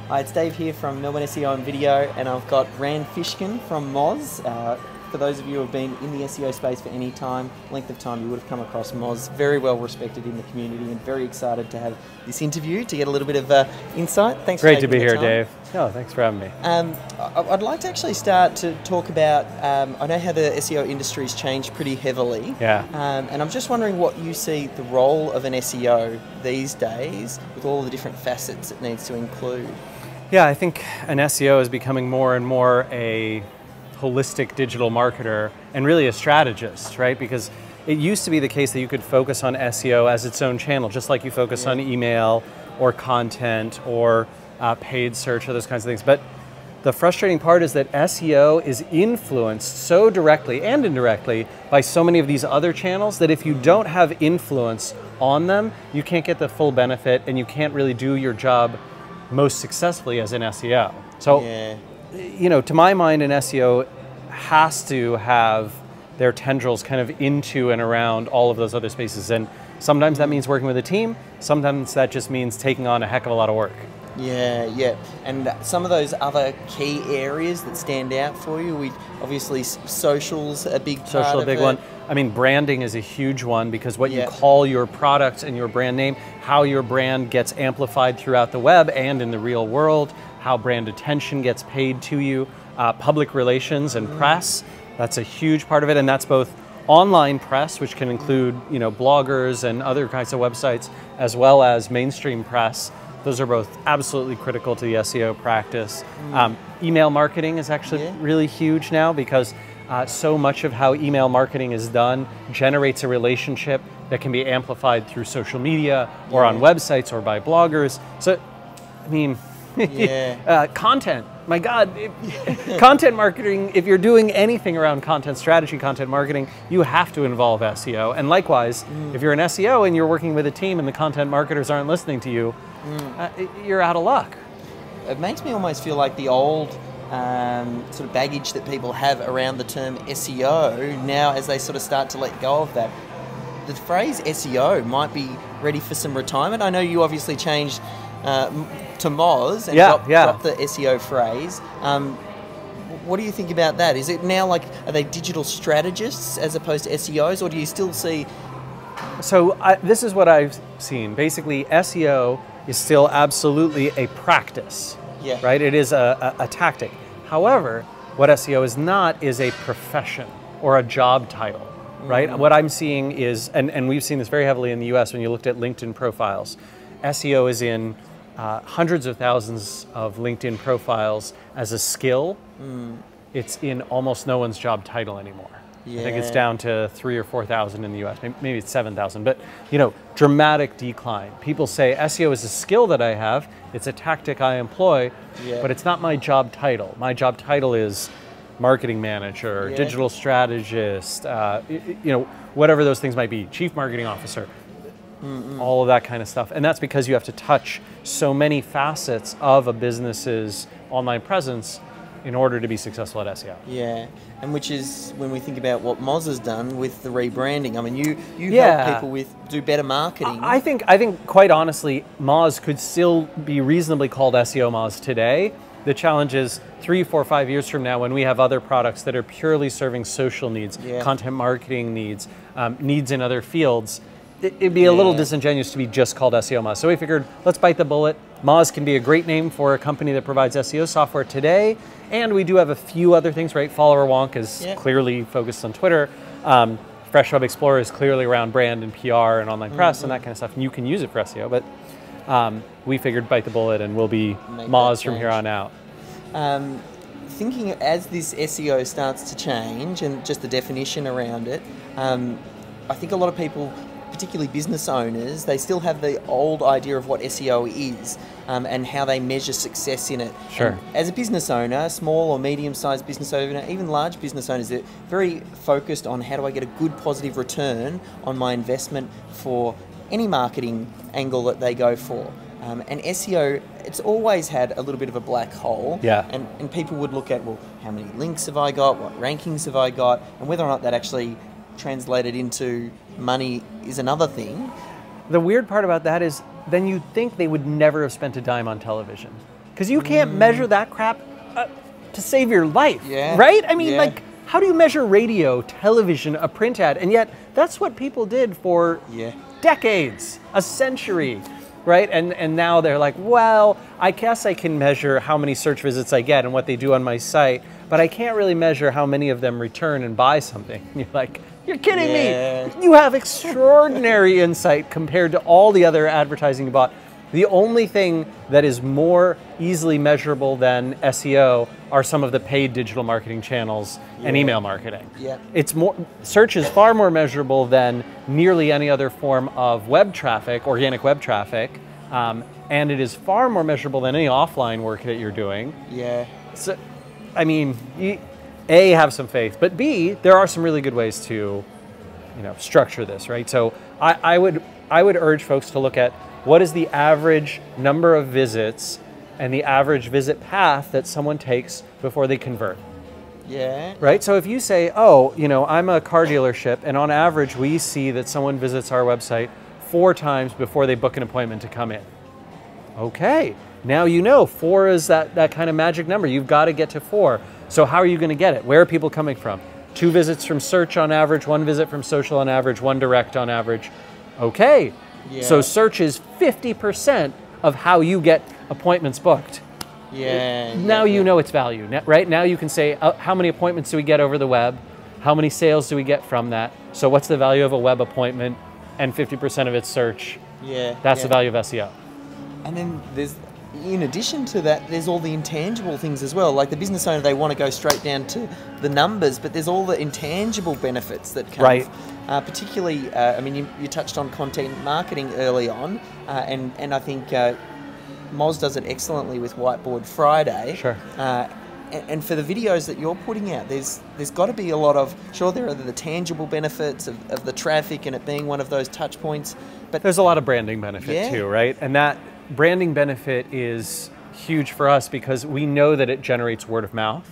Hi, it's Dave here from Melbourne SEO and Video, and I've got Rand Fishkin from Moz. For those of you who have been in the SEO space for any length of time, you would have come across Moz. Very well respected in the community, and very excited to have this interview to get a little bit of insight. Thanks for Great to taking be the here, time. Dave. No, thanks for having me. I'd like to actually start to talk about, I know how the SEO industry's changed pretty heavily. Yeah. And I'm just wondering what you see the role of an SEO these days with all the different facets it needs to include. Yeah, I think an SEO is becoming more and more a holistic digital marketer and really a strategist, right? Because it used to be the case that you could focus on SEO as its own channel, just like you focus on email or content or paid search or those kinds of things. But the frustrating part is that SEO is influenced so directly and indirectly by so many of these other channels that if you don't have influence on them, you can't get the full benefit and you can't really do your job most successfully as an SEO. So, you know, to my mind, an SEO has to have their tendrils kind of into and around all of those other spaces. And sometimes that means working with a team. Sometimes that just means taking on a heck of a lot of work. Yeah. And some of those other key areas that stand out for you, obviously social's a big part of it. Social, a big one. I mean, branding is a huge one because what you call your product and your brand name, how your brand gets amplified throughout the web and in the real world, how brand attention gets paid to you, public relations and press, that's a huge part of it. And that's both online press, which can include, you know, bloggers and other kinds of websites, as well as mainstream press. Those are both absolutely critical to the SEO practice. Email marketing is actually really huge now because so much of how email marketing is done generates a relationship that can be amplified through social media or on websites or by bloggers. So, I mean, content. My God, content marketing, if you're doing anything around content strategy, content marketing, you have to involve SEO. And likewise, if you're an SEO and you're working with a team and the content marketers aren't listening to you, you're out of luck. It makes me almost feel like the old sort of baggage that people have around the term SEO now, as they sort of start to let go of that. The phrase SEO might be ready for some retirement. I know you obviously changed to Moz and dropped the SEO phrase. What do you think about that? Is it now like, are they digital strategists as opposed to SEOs, or do you still see? So this is what I've seen. Basically, SEO is still absolutely a practice, right? It is a tactic. However, what SEO is not is a profession or a job title, right? What I'm seeing is, and we've seen this very heavily in the US when you looked at LinkedIn profiles, SEO is in hundreds of thousands of LinkedIn profiles as a skill. It's in almost no one's job title anymore. I think it's down to 3,000 or 4,000 in the US, maybe it's 7,000, but you know, dramatic decline. People say SEO is a skill that I have, it's a tactic I employ, but it's not my job title. My job title is marketing manager, digital strategist, you know, whatever those things might be, chief marketing officer, all of that kind of stuff. And that's because you have to touch so many facets of a business's online presence in order to be successful at SEO. Yeah, and which is when we think about what Moz has done with the rebranding. I mean, you help people do better marketing. I think quite honestly, Moz could still be reasonably called SEO Moz today. The challenge is 3, 4, 5 years from now when we have other products that are purely serving social needs, content marketing needs, needs in other fields, it'd be a little disingenuous to be just called SEO Moz. So we figured, let's bite the bullet. Moz can be a great name for a company that provides SEO software today, and we do have a few other things, right? Follower Wonk is clearly focused on Twitter. Fresh Web Explorer is clearly around brand and PR and online press and that kind of stuff, and you can use it for SEO, but we figured bite the bullet and we'll be Moz from here on out. Thinking as this SEO starts to change and just the definition around it, I think a lot of people, particularly business owners, they still have the old idea of what SEO is and how they measure success in it. Sure. And as a business owner, small or medium-sized business owner, even large business owners, they're very focused on how do I get a good positive return on my investment for any marketing angle that they go for. And SEO, it's always had a little bit of a black hole. And people would look at, well, how many links have I got? What rankings have I got? And whether or not that actually translated into money is another thing. The weird part about that is then you'd think they would never have spent a dime on television. because you can't measure that crap to save your life, yeah. right? I mean, yeah. like, how do you measure radio, television, a print ad? And yet, that's what people did for decades, a century, right? And now they're like, well, I guess I can measure how many search visits I get and what they do on my site, but I can't really measure how many of them return and buy something. And you're like, you're kidding me. You have extraordinary insight compared to all the other advertising you bought. The only thing that is more easily measurable than SEO are some of the paid digital marketing channels and email marketing. It's more, search is far more measurable than nearly any other form of web traffic, organic web traffic, and it is far more measurable than any offline work that you're doing. So, I mean, A, have some faith, but B, there are some really good ways to, structure this, right? So I would urge folks to look at what is the average number of visits and the average visit path that someone takes before they convert. Right? So if you say, oh, I'm a car dealership, and on average we see that someone visits our website 4 times before they book an appointment to come in. Okay, now 4 is that kind of magic number. You've got to get to 4. So how are you going to get it? Where are people coming from? 2 visits from search on average, 1 visit from social on average, 1 direct on average. Okay. So search is 50% of how you get appointments booked. Now you know its value, right? Now you can say, how many appointments do we get over the web? How many sales do we get from that? So what's the value of a web appointment? And 50% of it's search. That's the value of SEO. And then there's, in addition to that, there's all the intangible things as well. Like the business owner, they want to go straight down to the numbers, but there's all the intangible benefits that come. Particularly, I mean, you touched on content marketing early on, and I think Moz does it excellently with Whiteboard Friday. And for the videos that you're putting out, there's got to be a lot of, sure, there are the tangible benefits of the traffic and it being one of those touch points, but there's a lot of branding benefit too, right? And that branding benefit is huge for us because we know that it generates word of mouth.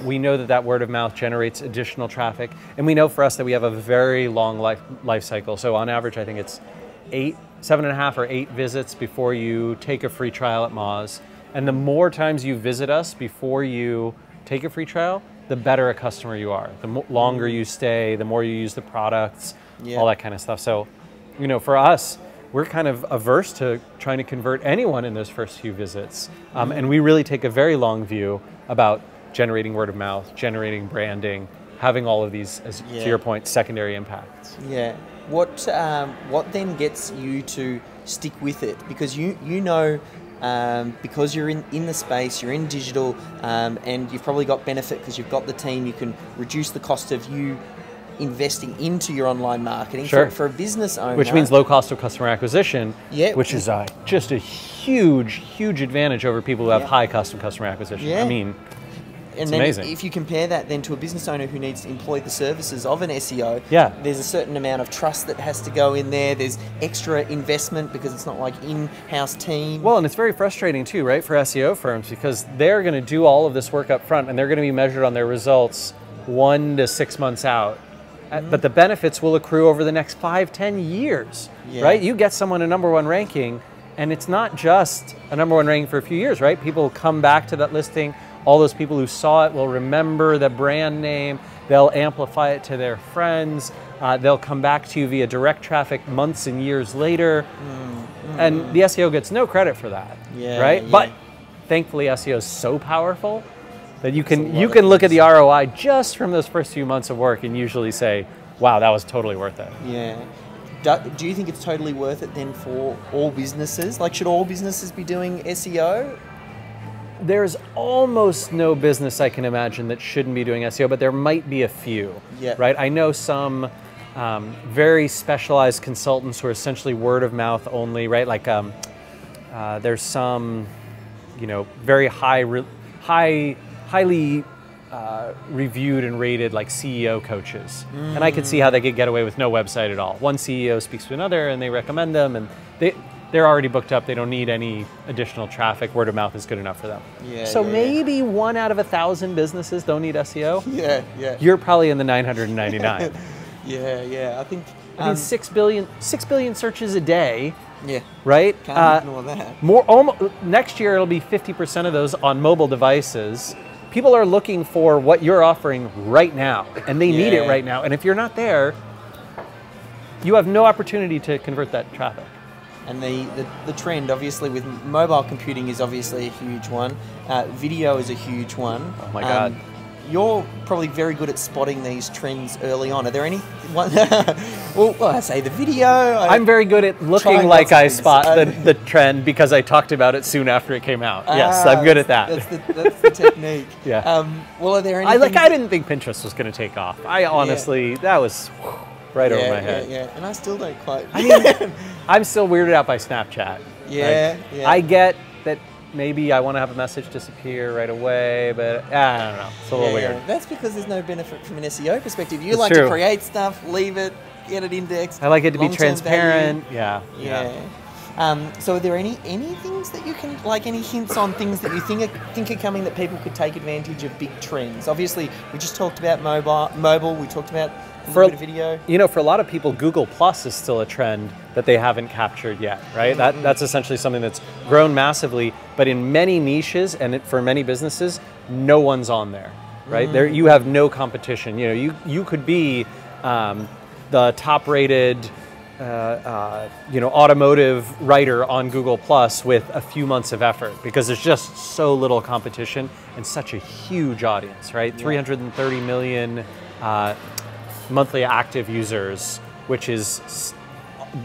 We know that word of mouth generates additional traffic, and we know for us that we have a very long life cycle. So on average, I think it's 7.5 or 8 visits before you take a free trial at Moz. And the more times you visit us before you take a free trial, the better a customer you are. The longer you stay, the more you use the products, all that kind of stuff. So, for us, we're kind of averse to trying to convert anyone in those first few visits. And we really take a very long view about generating word of mouth, generating branding, having all of these, as to your point, secondary impacts. What then gets you to stick with it? Because because you're in the space, you're in digital, and you've probably got benefit because you've got the team, you can reduce the cost of you investing into your online marketing for a business owner. Which means low cost of customer acquisition, which is just a huge advantage over people who have high cost of customer acquisition. I mean, it's amazing. If you compare that then to a business owner who needs to employ the services of an SEO, there's a certain amount of trust that has to go in there. There's extra investment because it's not like in-house team. Well, and it's very frustrating too, right, for SEO firms because they're going to do all of this work up front and they're going to be measured on their results 1 to 6 months out. But the benefits will accrue over the next 5-10 years, right? You get someone a #1 ranking, and it's not just a #1 ranking for a few years, right? People come back to that listing. All those people who saw it will remember the brand name. They'll amplify it to their friends. They'll come back to you via direct traffic months and years later. And the SEO gets no credit for that, right? But thankfully, SEO is so powerful that you can look at the ROI just from those first few months of work and usually say, wow, that was totally worth it. Do you think it's totally worth it then for all businesses? Like, should all businesses be doing SEO? There's almost no business I can imagine that shouldn't be doing SEO, but there might be a few, right? I know some very specialized consultants who are essentially word of mouth only, right? Like there's some, very highly reviewed and rated like CEO coaches. And I could see how they could get away with no website at all. One CEO speaks to another and they recommend them and they're already booked up. They don't need any additional traffic. Word of mouth is good enough for them. So maybe 1 out of 1,000 businesses don't need SEO. You're probably in the 999. I think... I mean, 6 billion searches a day. Yeah. Right? Can't ignore that. Next year, it'll be 50% of those on mobile devices. People are looking for what you're offering right now, and they need it right now. And if you're not there, you have no opportunity to convert that traffic. And the trend, obviously, with mobile computing is obviously a huge one. Video is a huge one. Oh my God. You're probably very good at spotting these trends early on. Are there any? Well, I say the video. I'm very good at looking like I spot the trend because I talked about it soon after it came out. Yes, I'm good at that. That's the technique. Yeah. Well, are there any? I didn't think Pinterest was going to take off. I honestly, that was right over my head. Yeah, and I still don't quite. I mean, I'm still weirded out by Snapchat. Yeah, like, I get that maybe I want to have a message disappear right away, but I don't know. It's a little weird. That's because there's no benefit from an SEO perspective. You like to create stuff, leave it, get it indexed. I like it to be transparent. Yeah. So are there any things that you can, like any hints on things that you think are coming that people could take advantage of big trends? Obviously, we just talked about mobile. We talked about a bit of video. You know, for a lot of people, Google Plus is still a trend that they haven't captured yet, right? That's essentially something that's grown massively, but in many niches and for many businesses, no one's on there, right? There, you have no competition. You know, you could be the top-rated automotive writer on Google Plus with a few months of effort because there's just so little competition and such a huge audience, right? Yeah. 330 million monthly active users, which is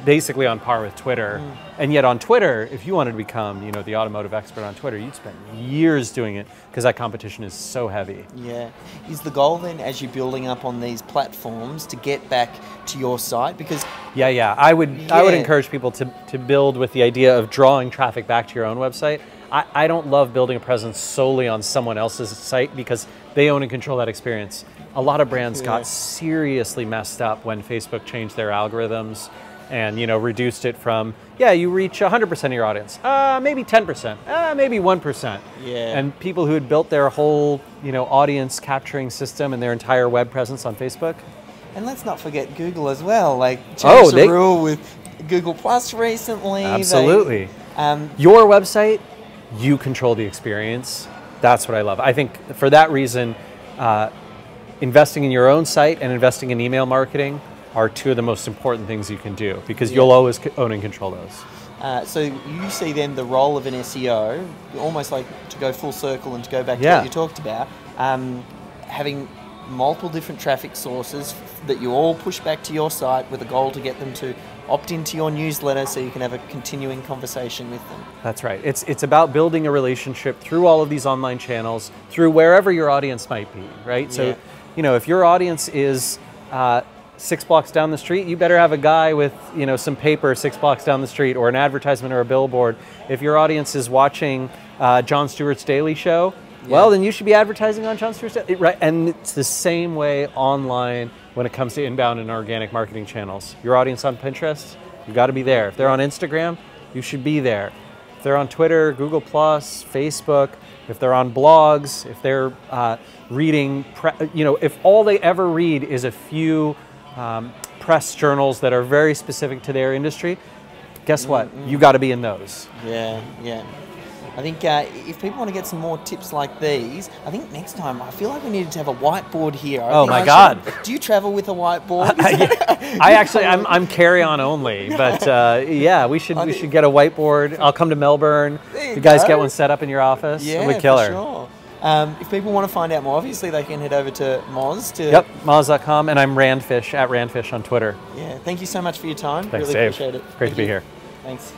basically on par with Twitter. And yet on Twitter, if you wanted to become, the automotive expert on Twitter, you'd spend years doing it because that competition is so heavy. Yeah. Is the goal then, as you're building up on these platforms, to get back to your site? Because I would encourage people to build with the idea of drawing traffic back to your own website. I don't love building a presence solely on someone else's site because they own and control that experience. A lot of brands got seriously messed up when Facebook changed their algorithms and reduced it from, you reach 100% of your audience, maybe 10%, maybe 1%. Yeah. And people who had built their whole audience capturing system and their entire web presence on Facebook. And let's not forget Google as well, like changed the rule with Google Plus recently. Absolutely. Your website, you control the experience. That's what I love. I think for that reason, investing in your own site and investing in email marketing are two of the most important things you can do because you'll always own and control those. So you see then the role of an SEO, almost like to go full circle and to go back to what you talked about, having multiple different traffic sources that you all push back to your site with a goal to get them to opt into your newsletter so you can have a continuing conversation with them. That's right. It's about building a relationship through all of these online channels, through wherever your audience might be, right? So, if your audience is 6 blocks down the street, you better have a guy with some paper 6 blocks down the street or an advertisement or a billboard. If your audience is watching Jon Stewart's Daily Show, well, then you should be advertising on Jon Stewart's Daily, right? And it's the same way online when it comes to inbound and organic marketing channels. Your audience on Pinterest, you got to be there. If they're on Instagram, you should be there. If they're on Twitter, Google+, Facebook, if they're on blogs, if they're reading, if all they ever read is a few press journals that are very specific to their industry, guess what? You got to be in those. Yeah. I think if people want to get some more tips like these, I think next time I feel like we needed to have a whiteboard here. Oh my God! Do you travel with a whiteboard? I'm carry-on only, but we should get a whiteboard. I'll come to Melbourne. You guys get one set up in your office. Yeah, we kill her. Sure. If people want to find out more, obviously they can head over to Moz. Yep, Moz.com, and I'm Rand Fish, @RandFish on Twitter. Yeah, thank you so much for your time. Thanks, really Dave. Appreciate it. Great to be here. Thanks.